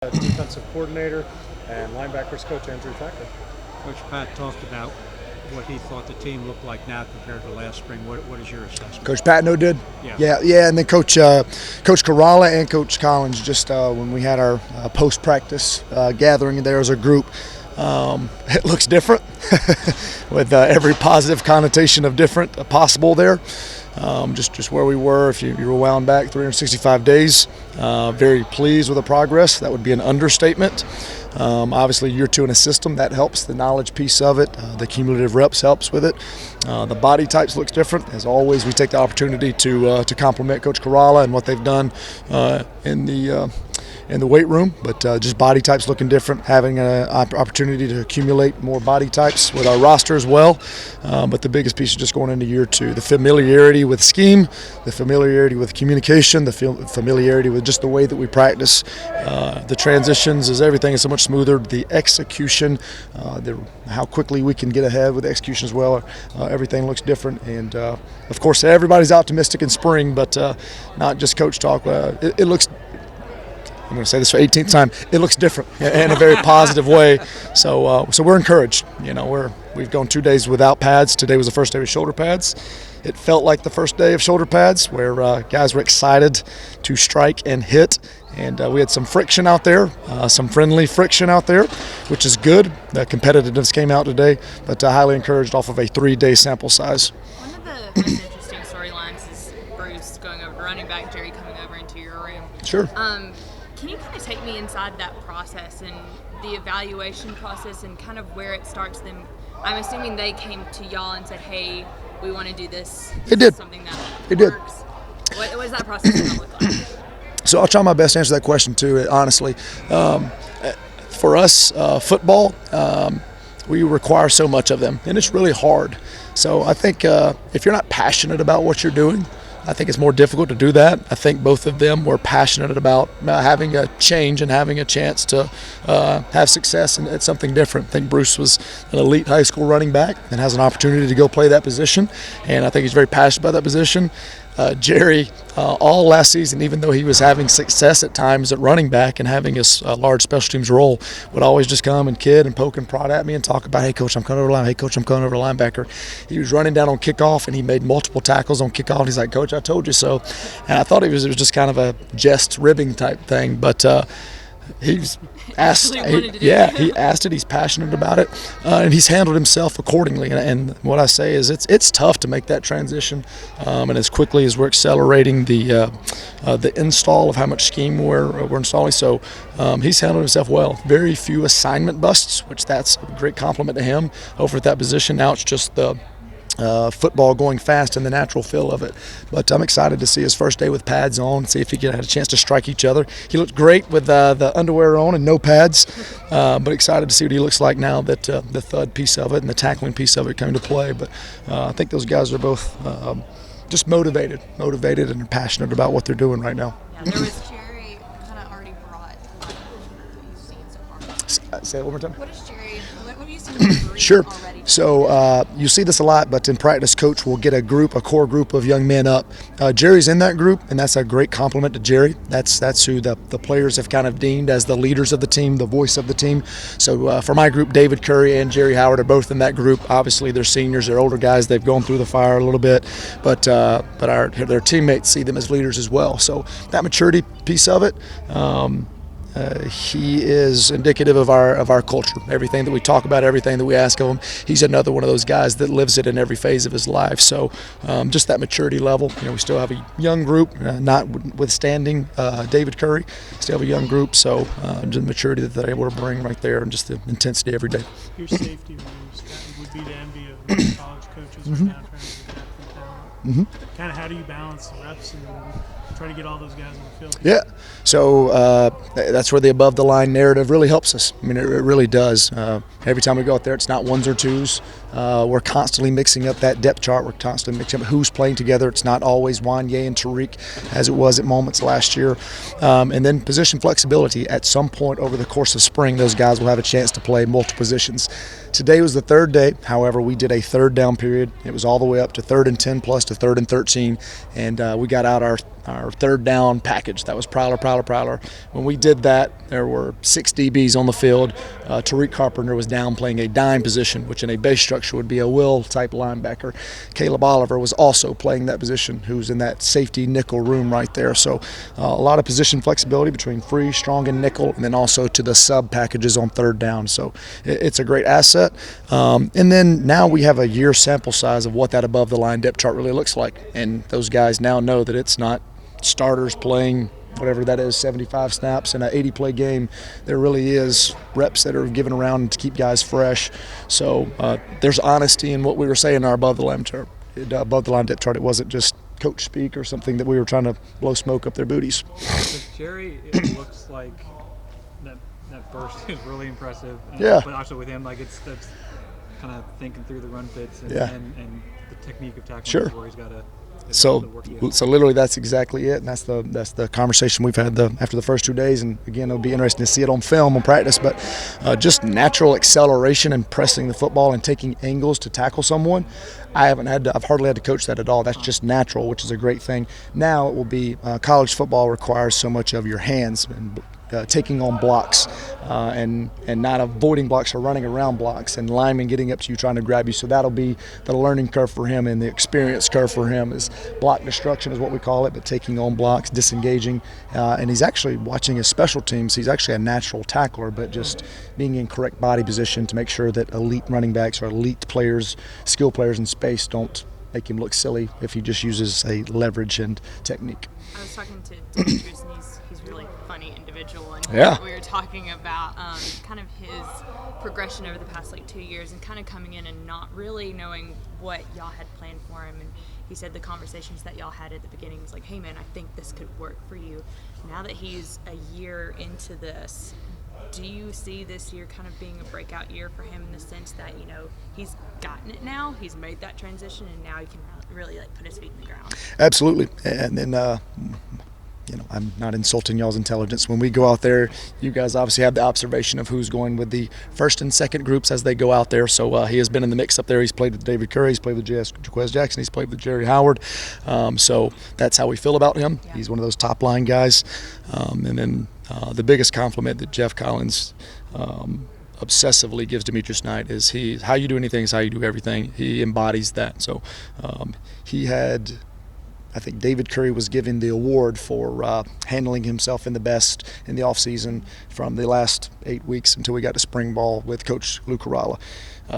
Defensive coordinator and linebackers coach Andrew Thacker. Coach Pat talked about what he thought the team looked like now compared to last spring. What is your assessment? Coach Patno did? Yeah. Yeah, and then Coach Kerala and Coach Collins, just when we had our post-practice gathering there as a group, it looks different with every positive connotation of different possible there. Just where we were, if you rewound back 365 days, very pleased with the progress. That would be an understatement. Obviously, year two in a system, that helps. The knowledge piece of it, the cumulative reps helps with it. The body types looks different. As always, we take the opportunity to compliment Coach Kerala and what they've done in the weight room, but just body types looking different, having an opportunity to accumulate more body types with our roster as well. But the biggest piece is just going into year two, the familiarity with scheme, the familiarity with communication, the familiarity with just the way that we practice. The transitions is everything is so much smoother. The execution, how quickly we can get ahead with execution as well. Everything looks different, and of course everybody's optimistic in spring, but not just coach talk. It looks, I'm going to say this for 18th time, it looks different in a very positive way. So we're encouraged. We've gone 2 days without pads. Today was the first day with shoulder pads. It felt like the first day of shoulder pads where guys were excited to strike and hit. And we had some friction out there, some friendly friction out there, which is good. The competitiveness came out today, but highly encouraged off of a 3-day sample size. One of the most interesting storylines is Bruce going over to running back, Jerry coming over into your room. Sure. Can you kind of take me inside that process and the evaluation process and kind of where it starts them? I'm assuming they came to y'all and said, hey, we want to do this. It did. Something that it works. What does that process kind of look like? So I'll try my best to answer that question too, honestly. For us, football, we require so much of them, and it's really hard. So I think if you're not passionate about what you're doing, I think it's more difficult to do that. I think both of them were passionate about having a change and having a chance to have success at something different. I think Bruce was an elite high school running back and has an opportunity to go play that position, and I think he's very passionate about that position. Jerry, all last season, even though he was having success at times at running back and having a large special teams role, would always just come and kid and poke and prod at me and talk about, hey, coach, I'm coming over line. Hey, coach, I'm coming over linebacker. He was running down on kickoff, and he made multiple tackles on kickoff. He's like, coach, I told you so. And I thought it was just kind of a jest ribbing type thing, but he's asked. He asked it. He's passionate about it, and he's handled himself accordingly. And what I say is, it's tough to make that transition, and as quickly as we're accelerating the install of how much scheme we're installing. So he's handled himself well. Very few assignment busts, which that's a great compliment to him over at that position. Now it's just the football going fast and the natural feel of it. But I'm excited to see his first day with pads on, see if he had a chance to strike each other. He looked great with the underwear on and no pads, but excited to see what he looks like now that the thud piece of it and the tackling piece of it came to play. But I think those guys are both just motivated and passionate about what they're doing right now. Yeah, there was Jerry kind of already brought what you've seen so far. Say it one more time. What is Jerry? What have you seen him bring Sure. already? So you see this a lot, but in practice, coach will get a core group of young men up. Jerry's in that group, and that's a great compliment to Jerry. That's who the players have kind of deemed as the leaders of the team, the voice of the team. So for my group, David Curry and Jerry Howard are both in that group. Obviously, they're seniors, they're older guys. They've gone through the fire a little bit, but their teammates see them as leaders as well. So that maturity piece of it. He is indicative of our culture. Everything that we talk about, everything that we ask of him, he's another one of those guys that lives it in every phase of his life. So just that maturity level. We still have a young group, notwithstanding David Curry, still have a young group. So just the maturity that they're able to bring right there, and just the intensity every day. Your safety moves, that would be the envy of most college coaches right now, trying to get depth and talent. Kind of how do you balance the reps and try to get all those guys on the field? Yeah, so that's where the above the line narrative really helps us. I mean, it really does. Every time we go out there, it's not ones or twos. We're constantly mixing up that depth chart. We're constantly mixing up who's playing together. It's not always Wanye and Tariq as it was at moments last year. And then position flexibility. At some point over the course of spring, those guys will have a chance to play multiple positions. Today was the third day. However, we did a third down period. It was all the way up to 3rd and 10 plus to 3rd and 13. And we got out our our third down package. That was Prowler, Prowler, Prowler. When we did that, there were 6 DBs on the field. Tariq Carpenter was down playing a dime position, which in a base structure would be a will-type linebacker. Caleb Oliver was also playing that position, who's in that safety nickel room right there. So a lot of position flexibility between free, strong, and nickel, and then also to the sub packages on third down. So it's a great asset. And then now we have a year sample size of what that above-the-line depth chart really looks like. And those guys now know that it's not starters playing whatever that is, 75 snaps in an 80-play game. There really is reps that are given around to keep guys fresh. So there's honesty in what we were saying in our above-the-line depth chart. It wasn't just coach speak or something that we were trying to blow smoke up their booties. With Jerry, it looks like that burst is really impressive. Yeah. But also with him, like that's kind of thinking through the run fits and, Yeah. and the technique of tackling Sure. where he's got to. So literally that's exactly it, and that's the conversation we've had after the first 2 days. And again, it'll be interesting to see it on film on practice, but just natural acceleration and pressing the football and taking angles to tackle someone. I've hardly had to coach that at all. That's just natural, which is a great thing. Now it will be college football requires so much of your hands and taking on blocks and not avoiding blocks or running around blocks, and linemen getting up to you trying to grab you. So that'll be the learning curve for him, and the experience curve for him is block destruction is what we call it, but taking on blocks, disengaging. And he's actually watching his special teams. He's actually a natural tackler, but just being in correct body position to make sure that elite running backs or elite players, skill players in space don't make him look silly if he just uses a leverage and technique. I was talking to Demetrius, and he's a really funny individual, and Yeah. we were talking about kind of his progression over the past 2 years, and kind of coming in and not really knowing what y'all had planned for him. And he said the conversations that y'all had at the beginning was like, "Hey man, I think this could work for you." Now that he's a year into this, do you see this year kind of being a breakout year for him in the sense that, he's gotten it now, he's made that transition, and now he can really put his feet in the ground? Absolutely. And then, I'm not insulting y'all's intelligence. When we go out there, you guys obviously have the observation of who's going with the first and second groups as they go out there. So he has been in the mix up there. He's played with David Curry. He's played with Jaquez Jackson. He's played with Jerry Howard. So that's how we feel about him. Yeah. He's one of those top line guys. And then the biggest compliment that Jeff Collins obsessively gives Demetrius Knight is how you do anything is how you do everything. He embodies that. So he had, I think David Curry was given the award for handling himself in the best in the offseason from the last 8 weeks until we got to spring ball with Coach Lou Caralla.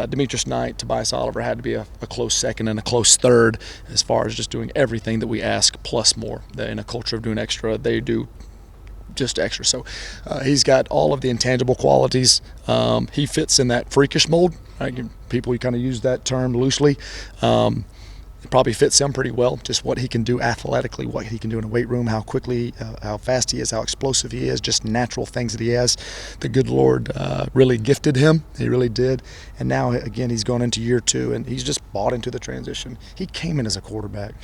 Demetrius Knight, Tobias Oliver had to be a close second and a close third as far as just doing everything that we ask plus more. In a culture of doing extra, they do just extra. So he's got all of the intangible qualities. He fits in that freakish mold. Right? People kind of use that term loosely. It probably fits him pretty well, just what he can do athletically, what he can do in a weight room, how quickly, how fast he is, how explosive he is, just natural things that he has. The good Lord really gifted him. He really did. And now, again, he's going into year 2, and he's just bought into the transition. He came in as a quarterback.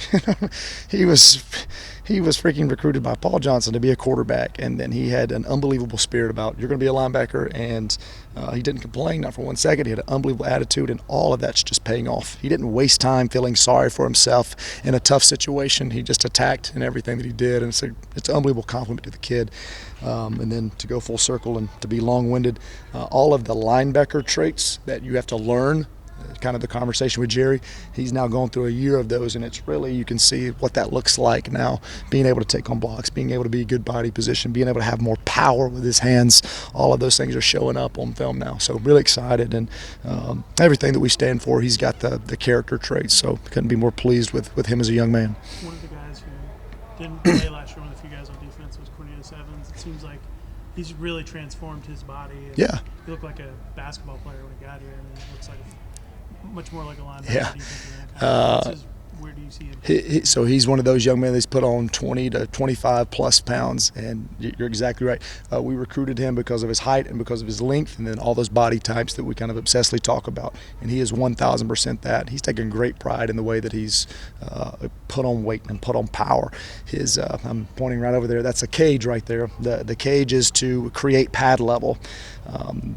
He was freaking recruited by Paul Johnson to be a quarterback, and then he had an unbelievable spirit about, you're going to be a linebacker, and he didn't complain, not for 1 second. He had an unbelievable attitude, and all of that's just paying off. He didn't waste time feeling sorry for himself in a tough situation. He just attacked in everything that he did, and it's an unbelievable compliment to the kid. And then to go full circle and to be long-winded, all of the linebacker traits that you have to learn, kind of the conversation with Jerry, he's now going through a year of those, and it's really, you can see what that looks like now, being able to take on blocks, being able to be a good body position, being able to have more power with his hands. All of those things are showing up on film now, so really excited, and everything that we stand for, he's got the character traits, so couldn't be more pleased with him as a young man. One of the guys who didn't play last year, one of the few guys on defense, was Cornelius Evans. It seems like he's really transformed his body. And Yeah. He looked like a basketball player when he got here, and he looks like much more like a linebacker. Yeah. Where do you see him? So he's one of those young men that's put on 20 to 25 plus pounds, and you're exactly right. We recruited him because of his height and because of his length, and then all those body types that we kind of obsessively talk about. And he is 1,000% that. He's taken great pride in the way that he's put on weight and put on power. I'm pointing right over there. That's a cage right there. The cage is to create pad level.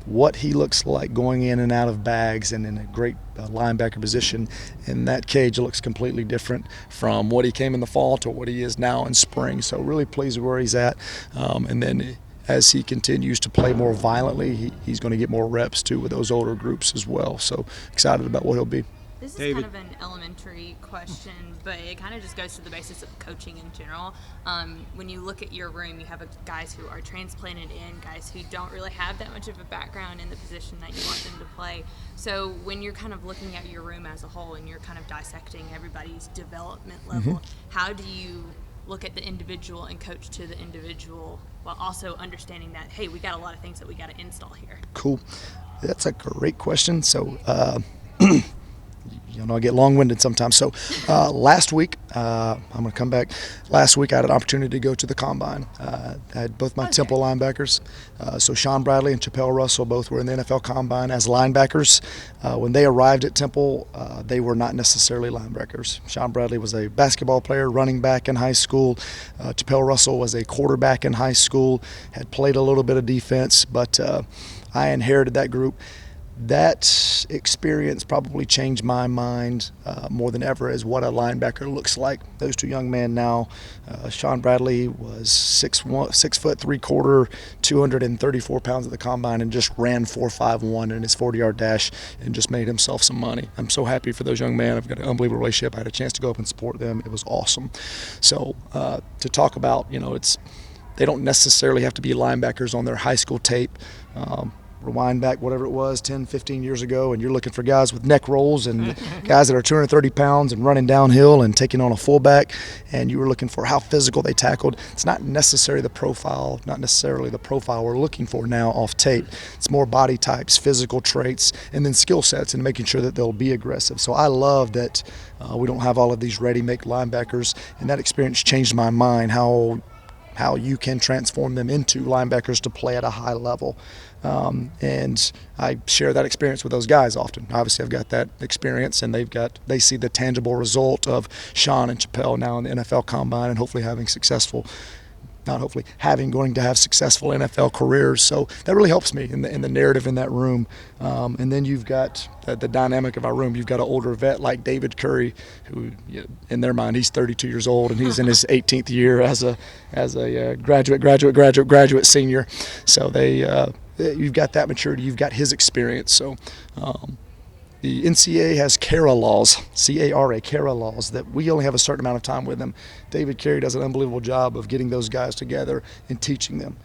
What he looks like going in and out of bags and in a great linebacker position, and that cage looks completely completely different from what he came in the fall to what he is now in spring. So really pleased with where he's at. And then as he continues to play more violently, he's going to get more reps too with those older groups as well. So excited about what he'll be. This is David. kind of an elementary question, but it kind of just goes to the basis of coaching in general. When you look at your room, you have guys who are transplanted in, guys who don't really have that much of a background in the position that you want them to play. So when you're kind of looking at your room as a whole and you're kind of dissecting everybody's development level, how do you look at the individual and coach to the individual while also understanding that, hey, we got a lot of things that we got to install here? Cool. That's a great question. So, I get long-winded sometimes. So last week, I'm going to come back. Last week, I had an opportunity to go to the Combine. I had both my Temple linebackers. So Sean Bradley and Chappelle Russell both were in the NFL Combine as linebackers. When they arrived at Temple, they were not necessarily linebackers. Sean Bradley was a basketball player, running back in high school. Chappelle Russell was a quarterback in high school, had played a little bit of defense, but I inherited that group. That experience probably changed my mind more than ever as what a linebacker looks like. Those two young men now, Sean Bradley was 6'3", 234 pounds at the Combine and just ran 4.51 in his 40-yard dash and just made himself some money. I'm so happy for those young men. I've got an unbelievable relationship. I had a chance to go up and support them. It was awesome. So to talk about, they don't necessarily have to be linebackers on their high school tape. Rewind back, whatever it was, 10, 15 years ago, and you're looking for guys with neck rolls and guys that are 230 pounds and running downhill and taking on a fullback, and you were looking for how physical they tackled. It's not necessarily the profile we're looking for now off tape. It's more body types, physical traits, and then skill sets and making sure that they'll be aggressive. So I love that we don't have all of these ready-made linebackers, and that experience changed my mind, how you can transform them into linebackers to play at a high level. And I share that experience with those guys often. Obviously, I've got that experience, and they see the tangible result of Sean and Chappelle now in the NFL Combine and hopefully going to have successful NFL careers. So that really helps me in the narrative in that room. And then you've got the dynamic of our room. You've got an older vet like David Curry, who in their mind he's 32 years old and he's in his 18th year as a graduate senior. So you've got that maturity. You've got his experience. So. The NCAA has CARA laws, CARA laws, that we only have a certain amount of time with them. David Carey does an unbelievable job of getting those guys together and teaching them.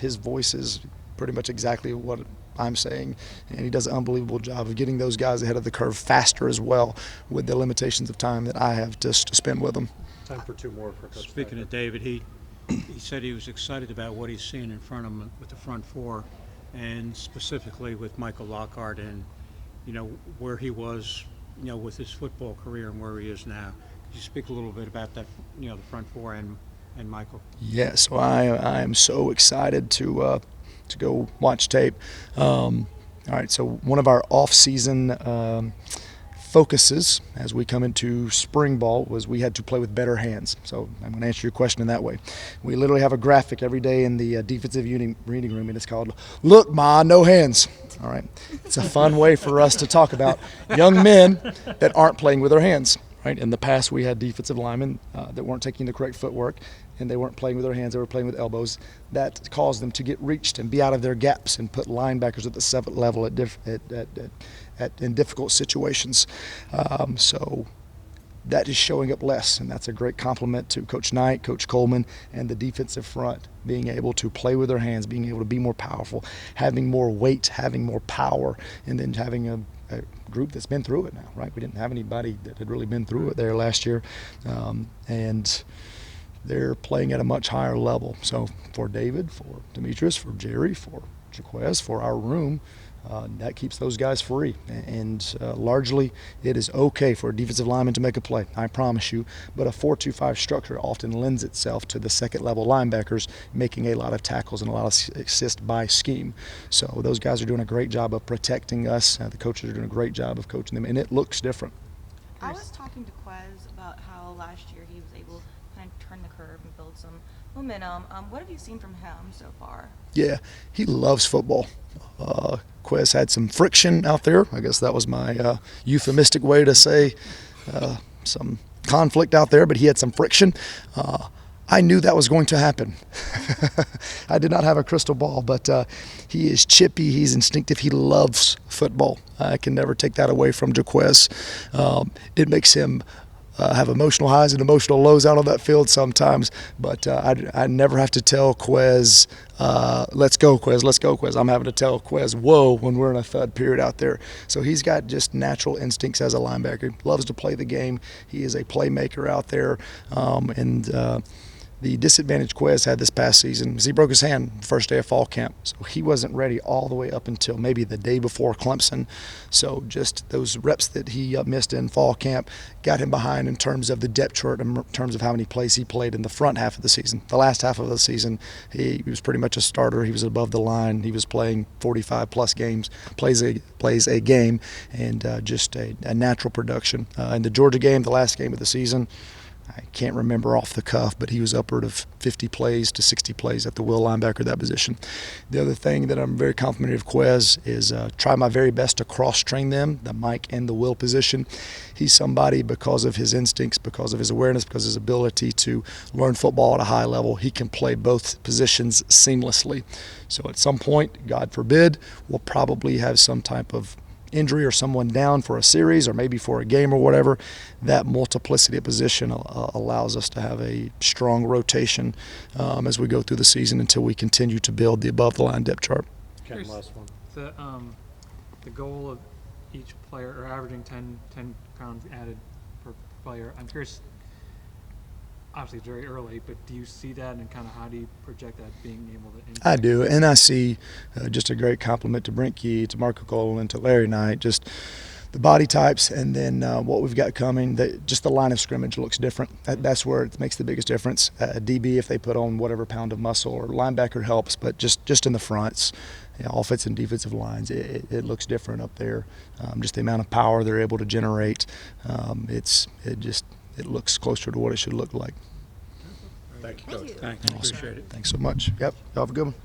His voice is pretty much exactly what I'm saying, and he does an unbelievable job of getting those guys ahead of the curve faster as well with the limitations of time that I have just to spend with them. Time for two more for Coach Speaking Thacker. of David, he said he was excited about what he's seeing in front of him with the front four, and specifically with Michael Lockhart and where he was, with his football career and where he is now. Could you speak a little bit about that, the front four and Michael? Yeah, so I am so excited to go watch tape. All right, so one of our off-season focuses as we come into spring ball was we had to play with better hands. So I'm going to answer your question in that way. We literally have a graphic every day in the defensive reading room, and it's called "Look, Ma, no hands." All right, it's a fun way for us to talk about young men that aren't playing with their hands. Right, in the past we had defensive linemen that weren't taking the correct footwork, and they weren't playing with their hands, they were playing with elbows. That caused them to get reached and be out of their gaps and put linebackers at the 7th level in difficult situations. So that is showing up less, and that's a great compliment to Coach Knight, Coach Coleman, and the defensive front, being able to play with their hands, being able to be more powerful, having more weight, having more power, and then having a group that's been through it now, right? We didn't have anybody that had really been through it there last year, and they're playing at a much higher level. So for David, for Demetrius, for Jerry, for Jaquez, for our room, that keeps those guys free. And largely, it is okay for a defensive lineman to make a play, I promise you. But a 4-2-5 structure often lends itself to the second-level linebackers making a lot of tackles and a lot of assists by scheme. So those guys are doing a great job of protecting us. The coaches are doing a great job of coaching them, and it looks different. I was talking to Quez about how last year he was able to kind of turn the curve and build some momentum. What have you seen from him so far? Yeah, he loves football. Quez had some friction out there. I guess that was my euphemistic way to say some conflict out there, but he had some friction. I knew that was going to happen. I did not have a crystal ball, but he is chippy. He's instinctive. He loves football. I can never take that away from Jaquez. It makes him have emotional highs and emotional lows out on that field sometimes, but I never have to tell Quez, let's go, Quez, let's go, Quez. I'm having to tell Quez, whoa, when we're in a thud period out there. So he's got just natural instincts as a linebacker. Loves to play the game. He is a playmaker out there, the disadvantage Quez had this past season is he broke his hand the first day of fall camp. So he wasn't ready all the way up until maybe the day before Clemson. So just those reps that he missed in fall camp got him behind in terms of the depth chart, in terms of how many plays he played in the front half of the season. The last half of the season, he was pretty much a starter. He was above the line. He was playing 45-plus games, plays a game, and just a natural production. In the Georgia game, the last game of the season, I can't remember off the cuff, but he was upward of 50 plays to 60 plays at the will linebacker, that position. The other thing that I'm very complimentary of Quez is try my very best to cross-train them, the Mike and the will position. He's somebody, because of his instincts, because of his awareness, because of his ability to learn football at a high level, he can play both positions seamlessly. So at some point, God forbid, we'll probably have some type of injury or someone down for a series or maybe for a game or whatever. That multiplicity of position allows us to have a strong rotation as we go through the season until we continue to build the above-the-line depth chart. Okay, last one. The goal of each player, or averaging 10 pounds added per player, I'm curious, obviously it's very early, but do you see that, and kind of how do you project that being able to impact? I do, and I see just a great compliment to Brent Key, to Marco Cole, and to Larry Knight, just the body types, and then what we've got coming. Just the line of scrimmage looks different. That's where it makes the biggest difference. DB, if they put on whatever pound of muscle, or linebacker helps, but just in the fronts, offensive and defensive lines, it looks different up there. Just the amount of power they're able to generate, it looks closer to what it should look like. Thank you, Coach. Thanks, appreciate it. Thanks so much. Yep, y'all have a good one.